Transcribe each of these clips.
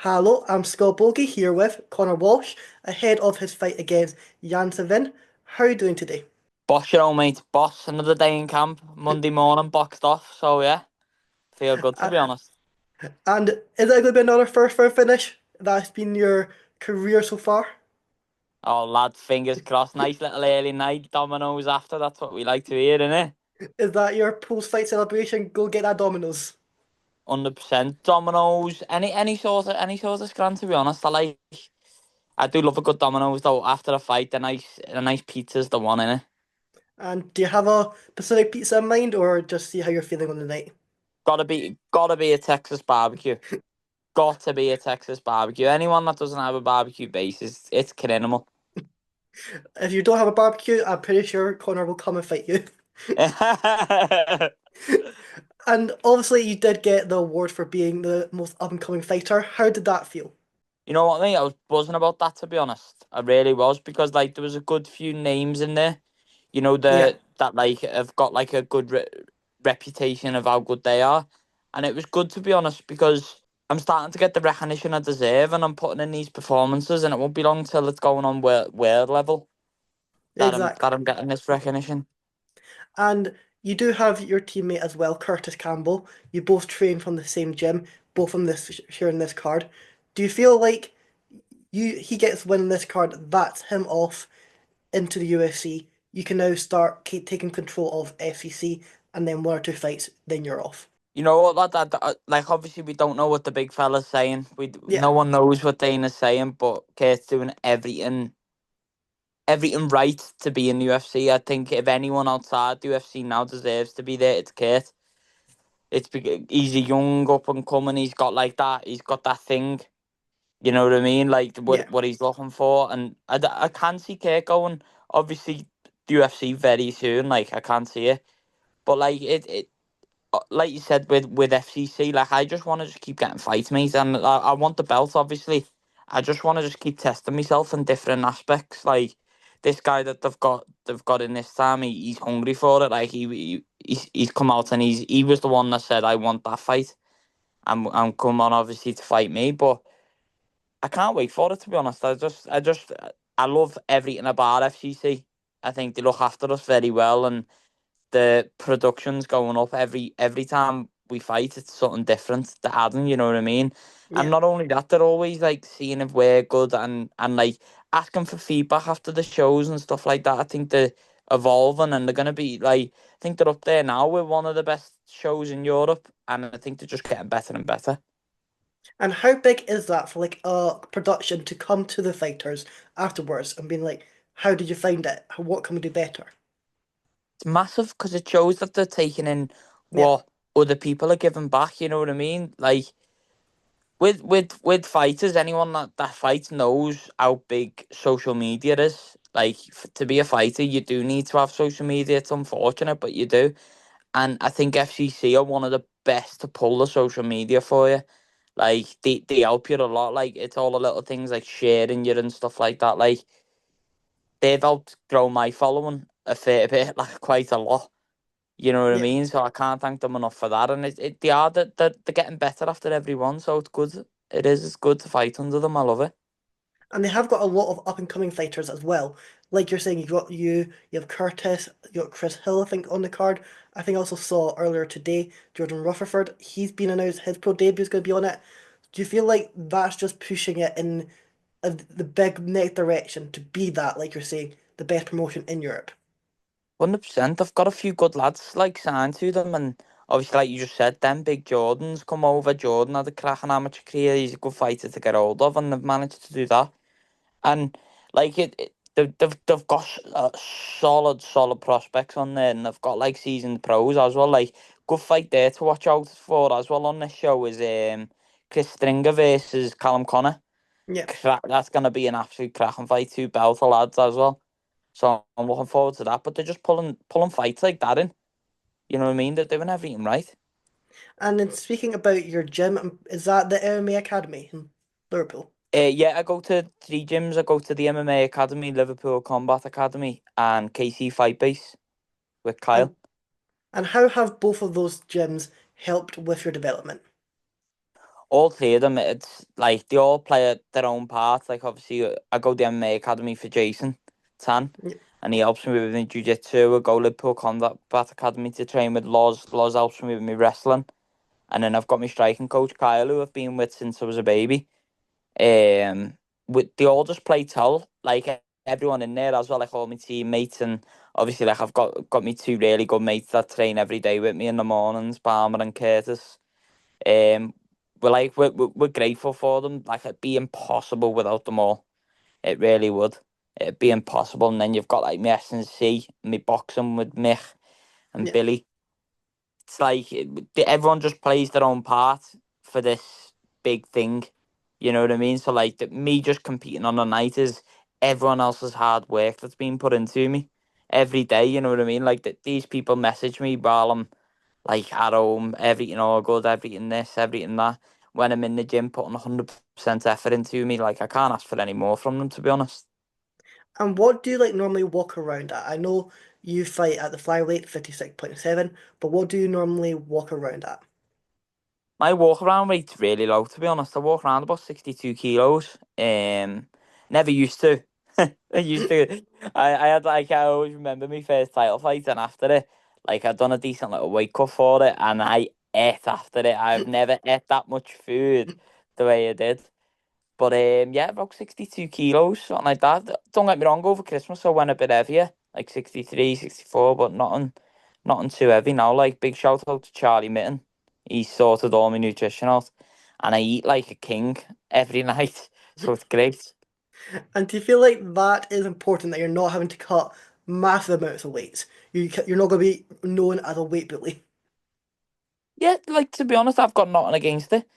Hello, I'm Scott Bogie here with Connor Walsh ahead of his fight against Jan Cvejn. How are you doing today? Boss your own mate, boss. Another day in camp. Monday morning, boxed off. So yeah, feel good to Uh, be honest. and is it going to be another first round finish? That's been your career so far? Oh lad, fingers crossed. Nice little early night dominoes after. That's what we like to hear, innit? Is that your post-fight celebration? Go get that Domino's. 100% dominoes. Any sort of scran to be honest. I do love a good dominoes though. After a fight, a nice pizza's the one, innit? And do you have a specific pizza in mind or just see how you're feeling on the night? Gotta be a Texas barbecue. Got to be a Texas barbecue. Anyone that doesn't have a barbecue base it's criminal. If you don't have a barbecue, I'm pretty sure Connor will come and fight you. And obviously you did get the award for being the most up-and-coming fighter. How did that feel? You know what I mean? I was buzzing about that to be honest. I really was because like there was a good few names in there. You know Yeah, that like have got like a good reputation of how good they are, and it was good to be honest because I'm starting to get the recognition I deserve, and I'm putting in these performances, and it won't be long till it's going on world level that I'm exactly. that I'm getting this recognition. And you do have your teammate as well, Curtis Campbell. You both train from the same gym, both from this sharing this card. Do you feel like he gets winning this card, that's him off into the UFC? You can now start taking control of FCC, and then one or two fights, then you're off. You know what? Like obviously we don't know what the big fella's saying. Yeah, No one knows what Dana's saying, but Kurt's doing everything right to be in the UFC. I think if anyone outside the UFC now deserves to be there, it's Kurt. He's a young up and coming. He's got like that. He's got that thing. You know what I mean? Like yeah. what he's looking for, and I can see Kurt going. Obviously, the UFC very soon. Like I can't see it, but like you said with FCC, like I just want to just keep getting fights, mate, and I want the belt. Obviously, I just want to just keep testing myself in different aspects. Like this guy that they've got in this time, he's hungry for it. Like he's come out and he was the one that said I want that fight. I'm come on obviously to fight me, but I can't wait for it to be honest. I love everything about FCC. I think they look after us very well, and the production's going up every time we fight. It's something different to adding, you know what I mean? And Yeah. not only that, they're always like seeing if we're good and like asking for feedback after the shows and stuff like that. I think they're evolving and they're gonna be like I think they're up there now. We're one of the best shows in Europe, and I think they're just getting better and better. And how big is that for like a production to come to the fighters afterwards and being like, how did you find it? What can we do better? It's massive because it shows that they're taking in Yeah, what other people are giving back. You know what I mean? Like with fighters, anyone that fights knows how big social media is. Like to be a fighter, you do need to have social media. It's unfortunate, but you do. And I think FCC are one of the best to pull the social media for you. Like they help you a lot. Like it's all the little things like sharing you and stuff like that. Like they've helped grow my following a fair bit, like quite a lot. You know what I yeah. mean? So I can't thank them enough for that. And they are they're getting better after every one, so it's good. It's good to fight under them. I love it. And they have got a lot of up and coming fighters as well. Like you're saying, you have Curtis, you got Chris Hill, I think, on the card. I think I also saw earlier today Jordan Rutherford. He's been announced his pro debut is going to be on it. Do you feel like that's just pushing it in the big next direction to be that, like you're saying, the best promotion in Europe? 100%. I've got a few good lads like signed to them, and obviously, like you just said, them big Jordans come over. Jordan had a cracking amateur career. He's a good fighter to get hold of, and they've managed to do that. And like they've got solid prospects on there, and they've got like seasoned pros as well. Like good fight there to watch out for as well on this show is Chris Stringer versus Callum Connor. Yeah. That's gonna be an absolute cracking fight. Two belter lads as well. So I'm looking forward to that. But they're just pulling fights like that in. You know what I mean? They're doing everything right. And then speaking about your gym, is that the MMA Academy in Liverpool? Yeah, I go to three gyms. I go to the MMA Academy, Liverpool Combat Academy, and KC Fight Base with And Kyle. and how have both of those gyms helped with your development? all three of them, it's like they all play their own part. Like obviously, I go to the MMA Academy for Jason Tan, Yeah. and he helps me with my jiu-jitsu. I go Liverpool Combat Academy to train with Loz. Loz helps me with my wrestling, and then I've got my striking coach Kyle, who I've been with since I was a baby. Um, they all just play tell, like everyone in there as well, like all my teammates, and obviously like I've got me two really good mates that train every day with me in the mornings, Palmer and Curtis. Um, we're grateful for them. Like it'd be impossible without them all. It really would. It'd be impossible. And then you've got like my S&C, my boxing with Mick and Yeah. Billy. It's like everyone just plays their own part for this big thing. You know what I mean? So like me just competing on a night is everyone else's hard work that's been put into me every day. You know what I mean? Like these people message me while I'm like at home, everything all good, everything this, everything that. When I'm in the gym, putting 100% effort into me, like I can't ask for any more from them, to be honest. And what do you like normally walk around at? I know you fight at the flyweight 56.7, but what do you normally walk around at? My walk around weight's really low, to be honest. I walk around about 62 kilos. Never used to. I used to. I had like I always remember my first title fight, and after it, like I'd done a decent little weight cut for it, and I ate after it. I've never ate that much food the way I did. But yeah, about 62 kilos, something like that. Don't get me wrong, over Christmas I went a bit heavier, like 63, 64, but nothing too heavy now. Like big shout out to Charlie Mitten. He sorted all my nutrition out. And I eat like a king every night. So it's great. And do you feel like that is important that you're not having to cut massive amounts of weight? You're not going to be known as a weight bully. Yeah, like to be honest, I've got nothing against it.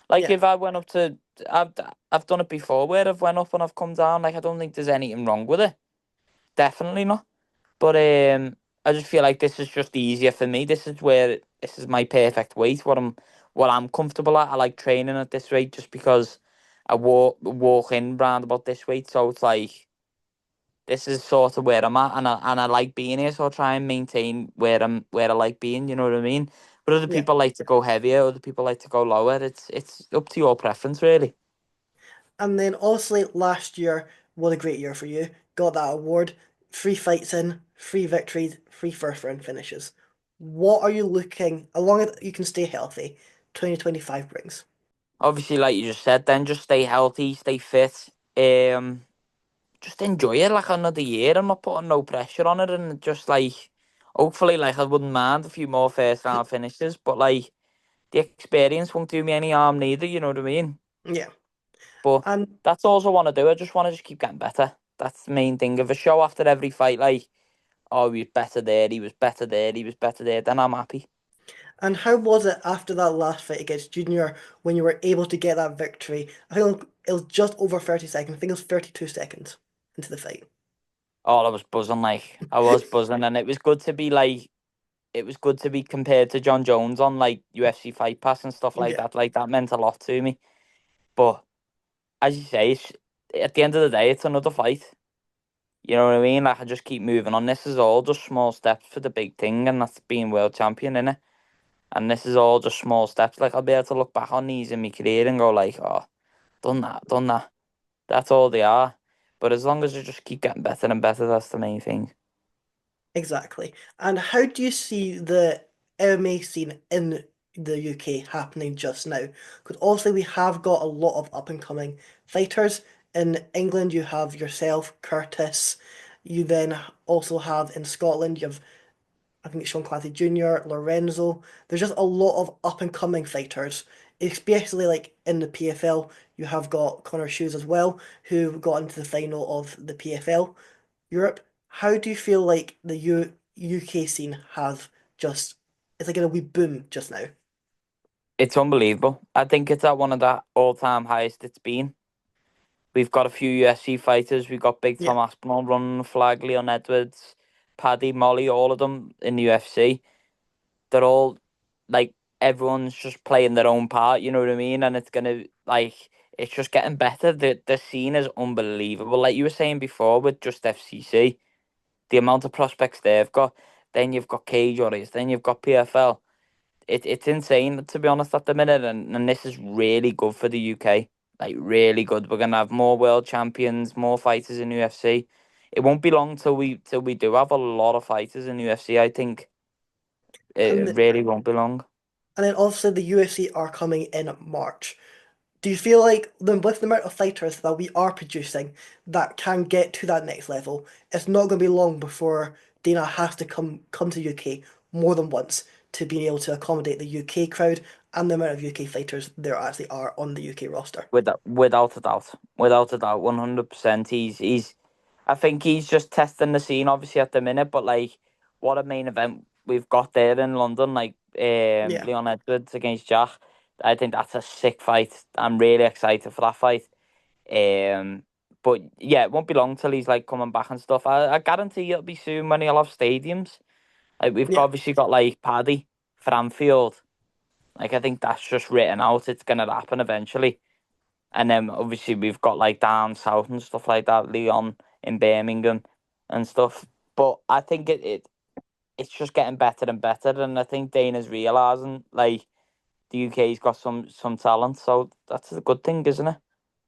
Like Yeah, if I went up to I've I've done it before where I've went up and I've come down, like I don't think there's anything wrong with it. Definitely not. But I just feel like this is just easier for me. This is my perfect weight. What I'm comfortable at. I like training at this rate just because I walk in round about this weight. So it's like this is sort of where I'm at, and I like being here. So I try and maintain where I like being. You know what I mean? But other yeah. people like to go heavier. Other people like to go lower. It's up to your preference, really. And then obviously last year was a great year for you. Got that award, three fights in, three victories, three first round finishes. What are you looking, as long as you can stay healthy, 2025 brings? Obviously, like you just said, then just stay healthy, stay fit. Just enjoy it like another year. I'm not putting no pressure on it, and just like hopefully, like I wouldn't mind a few more first round finishes, but like the experience won't do me any harm neither. You know what I mean? Yeah. But And that's all I want to do. I just want to just keep getting better. That's the main thing. If a show after every fight, like oh he was better there, he was better there, he was better there, then I'm happy. and how was it after that last fight against Junior when you were able to get that victory? I think it was just over 30 seconds. I think it was 32 seconds into the fight. Oh, I was buzzing, like I was buzzing, and it was good to be like it was good to be compared to John Jones on like UFC Fight Pass and stuff like Yeah, that. Like that meant a lot to me. But as you say, at the end of the day, it's another fight. You know what I mean? Like I just keep moving on. This is all just small steps for the big thing, and that's being world champion, innit? And this is all just small steps. Like I'll be able to look back on these in my career and go like, oh, done that, done that. That's all they are. But as long as I just keep getting better and better, that's the main thing. exactly. And how do you see the MMA scene in the UK happening just now? Because obviously we have got a lot of up and coming fighters. In England, you have yourself, Curtis. You then also have in Scotland, you have I think it's Sean Clancy Jr., Lorenzo. There's just a lot of up and coming fighters, especially like in the PFL. You have got Connor Shoes as well, who got into the final of the PFL Europe. How do you feel like the UK scene has just it's like in a wee boom just now? It's unbelievable. I think it's at one of the all-time highest it's been. We've got a few UFC fighters. We've got Big Yeah, Tom Aspinall running the flag, Leon Edwards, Paddy, Molly, all of them in the UFC. They're all like everyone's just playing their own part. You know what I mean? And it's gonna like it's just getting better. The scene is unbelievable. Like you were saying before with just FCC, the amount of prospects they've got. Then you've got Cage Warriors. Then you've got PFL. it's insane to be honest at the minute, and this is really good for the UK. Like really good. We're gonna have more world champions, more fighters in UFC. It won't be long till we do have a lot of fighters in UFC. I think it And really won't be long. and then obviously the UFC are coming in March. Do you feel like then with the amount of fighters that we are producing that can get to that next level, it's not going to be long before Dana has to come to UK more than once to be able to accommodate the UK crowd and the amount of UK fighters there actually are on the UK roster? Without a doubt, 100%. I think he's just testing the scene, obviously at the minute. But like, what a main event we've got there in London, like Yeah. Leon Edwards against Jack. I think that's a sick fight. I'm really excited for that fight. Um, but yeah, it won't be long till he's like coming back and stuff. I guarantee it'll be soon when he'll have stadiums. Like Yeah. obviously got like Paddy for Anfield. Like I think that's just written out. It's gonna happen eventually. And then obviously we've got like down south and stuff like that, Leon in Birmingham and stuff. But I think it's just getting better and better, and I think Dana's realising like the UK's got some talent, so that's a good thing, isn't it?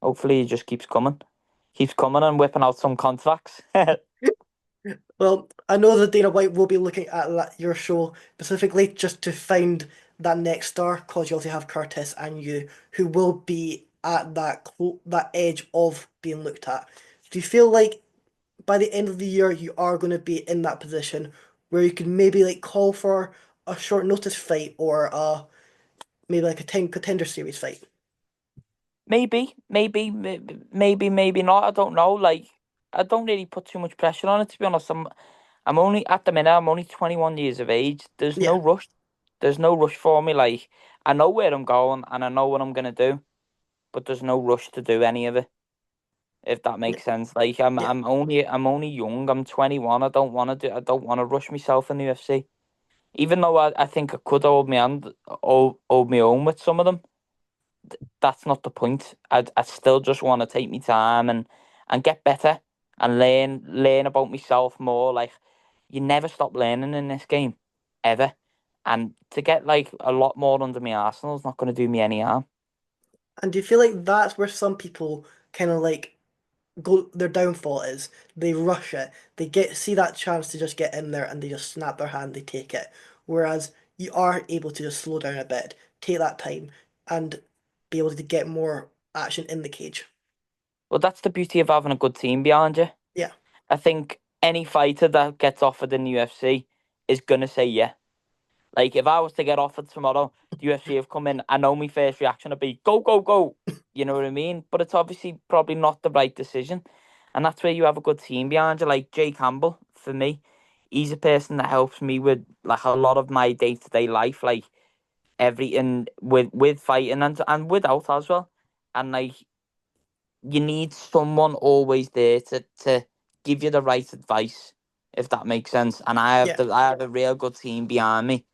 Hopefully he just keeps coming and whipping out some contracts. Well, I know that Dana White will be looking at your show specifically just to find that next star, because you also have Curtis and you, who will be at that edge of being looked at. Do you feel like by the end of the year you are going to be in that position where you can maybe like call for a short notice fight or maybe like a contender series fight? Maybe not. I don't know. Like, I don't really put too much pressure on it. To be honest, I'm only at the minute. I'm only 21 years of age. There's Yeah, no rush. There's no rush for me. Like, I know where I'm going and I know what I'm gonna do, but there's no rush to do any of it. If that yeah, makes sense. Like, I'm yeah. I'm only I'm only young. I'm 21. I don't want to rush myself in the UFC. Even though I think I could hold my own with some of them, that's not the point. I still just want to take my time and get better and learn about myself more. Like you never stop learning in this game, ever. And to get like a lot more under my arsenal is not going to do me any harm. And do you feel like that's where some people kind of like go their downfall is they rush it. They get see that chance to just get in there and they just snap their hand, they take it. Whereas you are able to just slow down a bit, take that time, and be able to get more action in the cage. But that's the beauty of having a good team behind you. Yeah, I think any fighter that gets offered in the UFC is gonna say yeah. Like if I was to get offered tomorrow, the UFC have come in. I know my first reaction would be go, go, go. You know what I mean? But it's obviously probably not the right decision, and that's where you have a good team behind you. Like Jay Campbell for me, he's a person that helps me with like a lot of my day to day life, like everything with fighting and without as well. And like you need someone always there to give you the right advice, if that makes sense. And yeah. I have a real good team behind me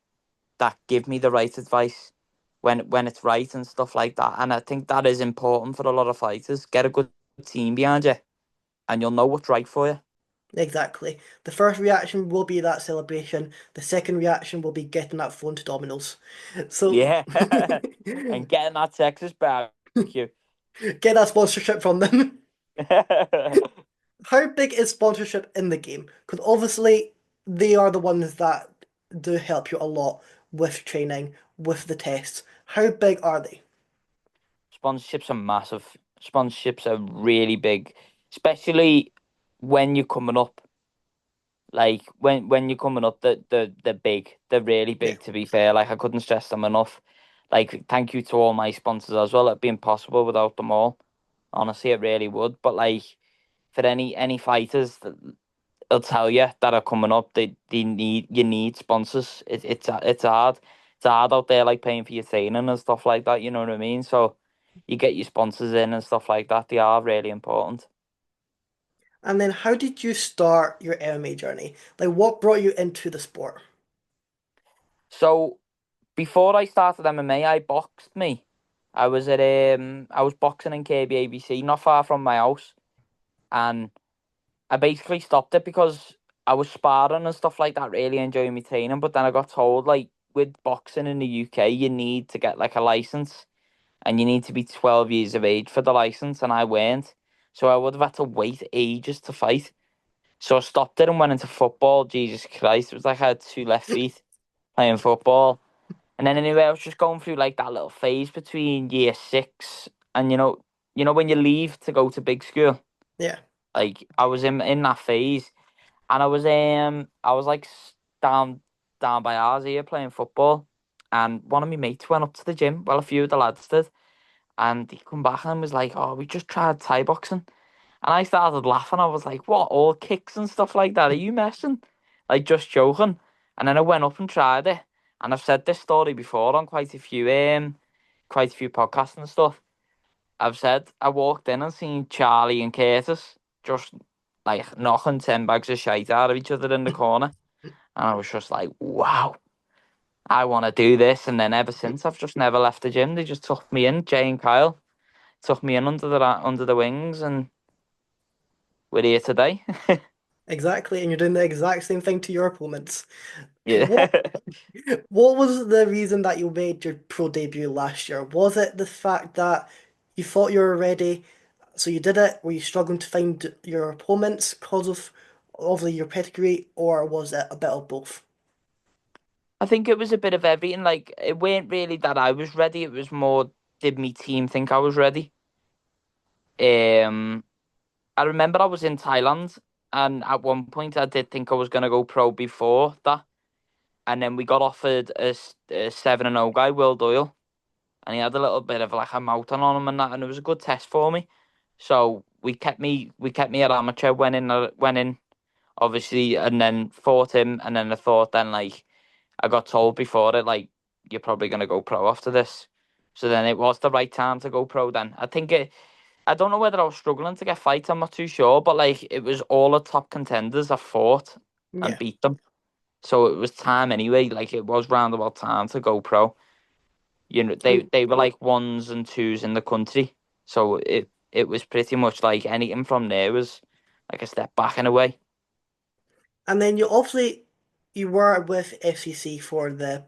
that give me the right advice when it's right and stuff like that. And I think that is important for a lot of fighters. Get a good team behind you, and you'll know what's right for you. Exactly. The first reaction will be that celebration. The second reaction will be getting that phone to Domino's. So Yeah, and getting that Texas barbecue. get that sponsorship from them. How big is sponsorship in the game? Because obviously they are the ones that do help you a lot with training, with the tests. How big are they? Sponsorships are massive. Sponsorships are really big, especially when you're coming up. Like when you're coming up, they're big. They're really Yeah. big. To be fair, like I couldn't stress them enough. Like thank you to all my sponsors as well. It'd be impossible without them all. Honestly, it really would. But like for any fighters, they'll tell you that are coming up, they need you need sponsors. It's hard. It's hard out there, like paying for your training and stuff like that. You know what I mean? So you get your sponsors in and stuff like that. They are really important. And then how did you start your MMA journey? Like what brought you into the sport? So before I started MMA, I boxed me. I was boxing in KBABC, not far from my house, and I basically stopped it because I was sparring and stuff like that, really enjoying my training. But then I got told like with boxing in the UK, you need to get like a license, and you need to be 12 years of age for the license, and I weren't, so I would have had to wait ages to fight. So I stopped it and went into football. Jesus Christ, it was like I had two left feet playing football. And then anyway, I was just going through like that little phase between year 6 and when you leave to go to big school. Yeah. Like I was in that phase, and I was like down by ours here playing football, and one of my mates went up to the gym. Well, a few of the lads did, and he come back and was like, "Oh, we just tried Thai boxing," and I started laughing. I was like, "What? All kicks and stuff like that? Are you messing?" Like just joking. And then I went up and tried it, and I've said this story before on quite a few podcasts and stuff. I've said I walked in and seen Charlie and Curtis just like knocking 10 bags of shite out of each other in the corner. And I was just like, wow, I want to do this. And then ever since, I've just never left the gym. They just took me in, Jay and Kyle took me in under the wings, and we're here today. Exactly, and you're doing the exact same thing to your opponents. Yeah. What what was the reason that you made your pro debut last year? Was it the fact that you thought you were ready, so you did it? Were you struggling to find your opponents because of obviously your pedigree, or was it a bit of both? I think it was a bit of everything. Like, it weren't really that I was ready. It was more, did me team think I was ready? Um, I remember I was in Thailand, and at one point I did think I was going to go pro before that. And then we got offered a 7-0 guy, Will Doyle, and he had a little bit of like a mouth on him and that, and it was a good test for me. So we kept me at amateur, went in obviously, and then fought him, and then I thought then like I got told before it like you're probably gonna go pro after this. So then it was the right time to go pro. Then I don't know whether I was struggling to get fights. I'm not too sure, but like it was all the top contenders I fought and Yeah. beat them. So it was time anyway. Like it was round about time to go pro. And They were like ones and twos in the country. So it was pretty much like anything from there was like a step back in a way. and then you were with FCC for the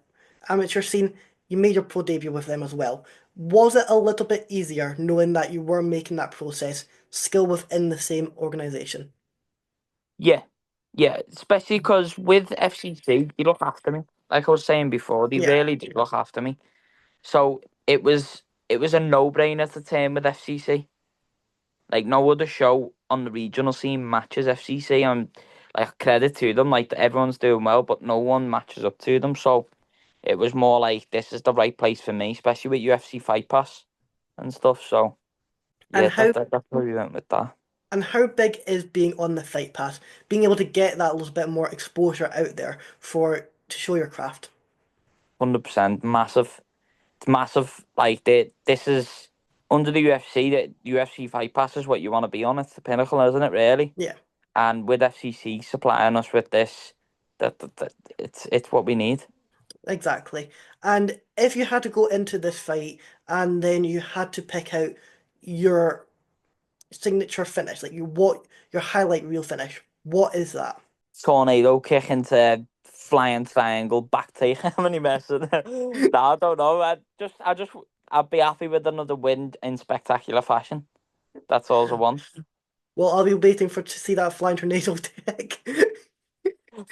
amateur scene. You made your pro debut with them as well. Was it a little bit easier knowing that you were making that process still within the same organization? Yeah, yeah. Especially because with FCC, they look after me. Like I was saying before, they Yeah, really do look after me. So it was a no brainer to turn with FCC. Like no other show on the regional scene matches FCC. I'm like credit to them. Like everyone's doing well, but no one matches up to them. So it was more like this is the right place for me, especially with UFC Fight Pass and stuff. So and yeah, that's where we went with that. how big is being on the fight pass? Being able to get that little bit more exposure out there for to show your craft. 100% massive. It's massive. Like this is under the UFC. The UFC Fight Pass is what you want to be on. It's the pinnacle, isn't it? Really. Yeah, And with FCC supplying us with this, that it's what we need. exactly. And if you had to go into this fight and then you had to pick out your signature finish, like your highlight reel finish, what is that? Tornado kick into flying triangle back take. How many messing? No, I don't know. I'd be happy with another win in spectacular fashion. That's all I want. Well, I'll be waiting for to see that flying tornado deck.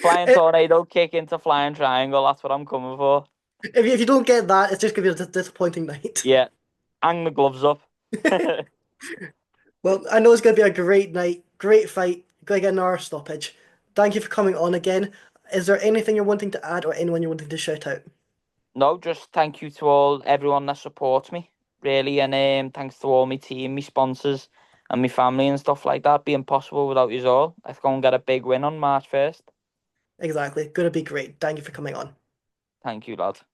Flying If, tornado kick into flying triangle. That's what I'm coming for. if you don't get that, it's just gonna be a disappointing night. Yeah, hang the gloves up. Well, I know it's gonna be a great night, great fight. Gonna get an hour stoppage. Thank you for coming on again. Is there anything you're wanting to add or anyone you're wanting to shout out? No, just thank you to everyone that supports me, really, and thanks to all my team, my sponsors, and my family and stuff like that. Be impossible without you all. Let's go and get a big win on March 1st. Exactly. Gonna be great. Thank you for coming on. Thank you, lad.